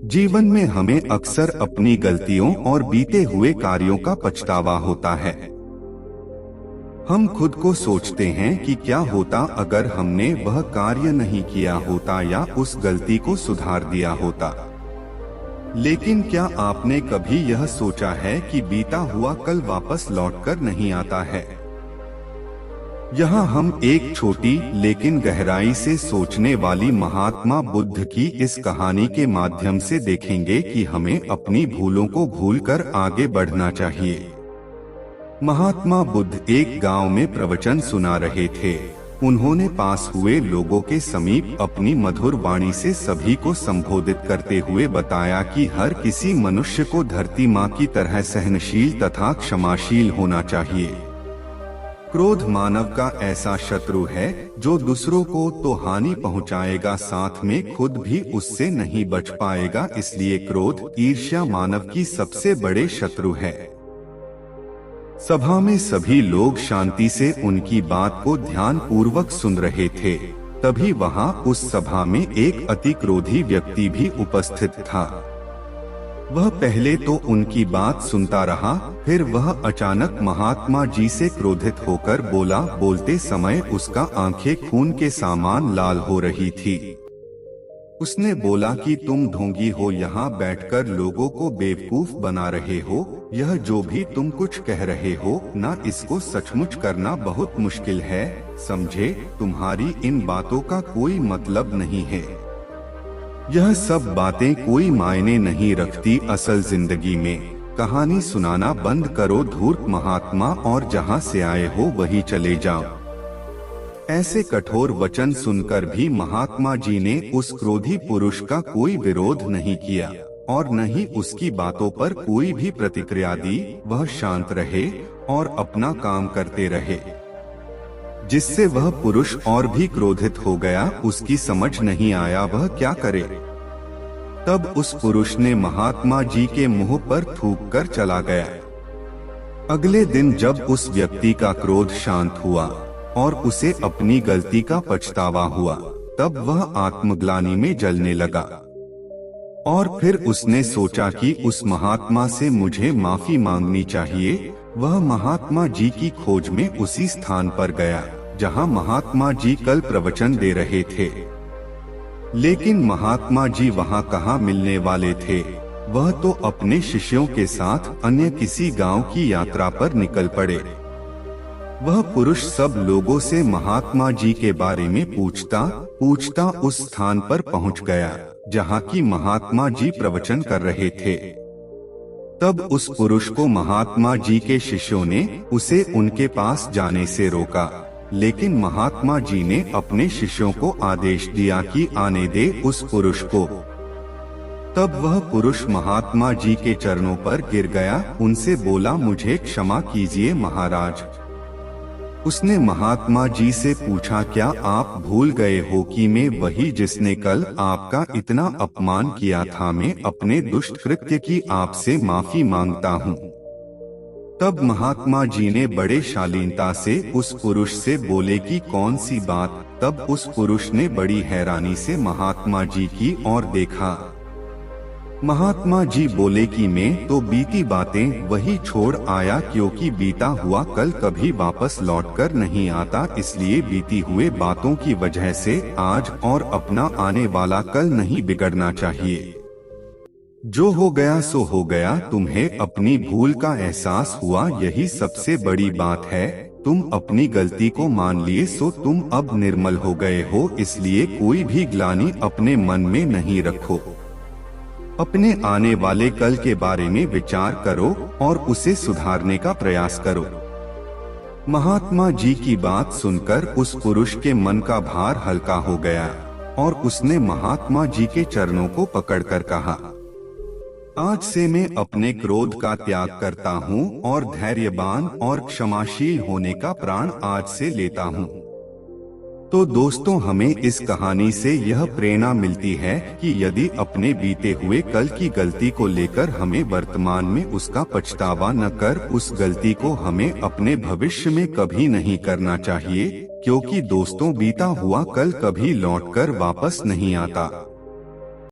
जीवन में हमें अक्सर अपनी गलतियों और बीते हुए कार्यों का पछतावा होता है। हम खुद को सोचते हैं कि क्या होता अगर हमने वह कार्य नहीं किया होता या उस गलती को सुधार दिया होता। लेकिन क्या आपने कभी यह सोचा है कि बीता हुआ कल वापस लौटकर नहीं आता है? यहाँ हम एक छोटी लेकिन गहराई से सोचने वाली महात्मा बुद्ध की इस कहानी के माध्यम से देखेंगे कि हमें अपनी भूलों को भूलकर आगे बढ़ना चाहिए। महात्मा बुद्ध एक गांव में प्रवचन सुना रहे थे। उन्होंने पास हुए लोगों के समीप अपनी मधुर वाणी से सभी को संबोधित करते हुए बताया कि हर किसी मनुष्य को धरती माँ की तरह सहनशील तथा क्षमाशील होना चाहिए। क्रोध मानव का ऐसा शत्रु है जो दूसरों को तो हानि पहुंचाएगा, साथ में खुद भी उससे नहीं बच पाएगा। इसलिए क्रोध, ईर्ष्या मानव की सबसे बड़े शत्रु है। सभा में सभी लोग शांति से उनकी बात को ध्यान पूर्वक सुन रहे थे। तभी वहां उस सभा में एक अति क्रोधी व्यक्ति भी उपस्थित था। वह पहले तो उनकी बात सुनता रहा, फिर वह अचानक महात्मा जी से क्रोधित होकर बोला। बोलते समय उसका आंखें खून के समान लाल हो रही थी। उसने बोला कि तुम ढोंगी हो, यहाँ बैठकर लोगों को बेवकूफ बना रहे हो। यह जो भी तुम कुछ कह रहे हो ना, इसको सचमुच करना बहुत मुश्किल है। समझे, तुम्हारी इन बातों का कोई मतलब नहीं है। यह सब बातें कोई मायने नहीं रखती असल जिंदगी में। कहानी सुनाना बंद करो धूर्त महात्मा, और जहाँ से आए हो वही चले जाओ। ऐसे कठोर वचन सुनकर भी महात्मा जी ने उस क्रोधी पुरुष का कोई विरोध नहीं किया और न ही उसकी बातों पर कोई भी प्रतिक्रिया दी। वह शांत रहे और अपना काम करते रहे, जिससे वह पुरुष और भी क्रोधित हो गया। उसकी समझ नहीं आया वह क्या करे। तब उस पुरुष ने महात्मा जी के मुंह पर थूक कर चला गया। अगले दिन जब उस व्यक्ति का क्रोध शांत हुआ और उसे अपनी गलती का पछतावा हुआ, तब वह आत्मग्लानि में जलने लगा। और फिर उसने सोचा कि उस महात्मा से मुझे माफी मांगनी चाहिए। वह महात्मा जी की खोज में उसी स्थान पर गया जहां महात्मा जी कल प्रवचन दे रहे थे। लेकिन महात्मा जी वहां कहाँ मिलने वाले थे। वह तो अपने शिष्यों के साथ अन्य किसी गांव की यात्रा पर निकल पड़े। वह पुरुष सब लोगों से महात्मा जी के बारे में पूछता उस स्थान पर पहुंच गया जहां की महात्मा जी प्रवचन कर रहे थे। तब उस पुरुष को महात्मा जी के शिष्यों ने उसे उनके पास जाने से रोका, लेकिन महात्मा जी ने अपने शिष्यों को आदेश दिया कि आने दे उस पुरुष को। तब वह पुरुष महात्मा जी के चरणों पर गिर गया, उनसे बोला, मुझे क्षमा कीजिए महाराज। उसने महात्मा जी से पूछा, क्या आप भूल गए हो कि मैं वही जिसने कल आपका इतना अपमान किया था? मैं अपने दुष्ट कृत्य की आपसे माफी मांगता हूँ। तब महात्मा जी ने बड़े शालीनता से उस पुरुष से बोले कि कौन सी बात? तब उस पुरुष ने बड़ी हैरानी से महात्मा जी की ओर देखा। महात्मा जी बोले कि मैं तो बीती बातें वही छोड़ आया, क्योंकि बीता हुआ कल कभी वापस लौटकर नहीं आता। इसलिए बीती हुए बातों की वजह से आज और अपना आने वाला कल नहीं बिगड़ना चाहिए। जो हो गया सो हो गया। तुम्हें अपनी भूल का एहसास हुआ, यही सबसे बड़ी बात है। तुम अपनी गलती को मान लिए, सो तुम अब निर्मल हो गए हो। इसलिए कोई भी ग्लानि अपने मन में नहीं रखो। अपने आने वाले कल के बारे में विचार करो और उसे सुधारने का प्रयास करो। महात्मा जी की बात सुनकर उस पुरुष के मन का भार हल्का हो गया और उसने महात्मा जी के चरणों को पकड़कर कहा, आज से मैं अपने क्रोध का त्याग करता हूँ और धैर्यवान और क्षमाशील होने का प्रण आज से लेता हूँ। तो दोस्तों, हमें इस कहानी से यह प्रेरणा मिलती है कि यदि अपने बीते हुए कल की गलती को लेकर हमें वर्तमान में उसका पछतावा न कर, उस गलती को हमें अपने भविष्य में कभी नहीं करना चाहिए, क्योंकि दोस्तों, बीता हुआ कल कभी लौटकर वापस नहीं आता।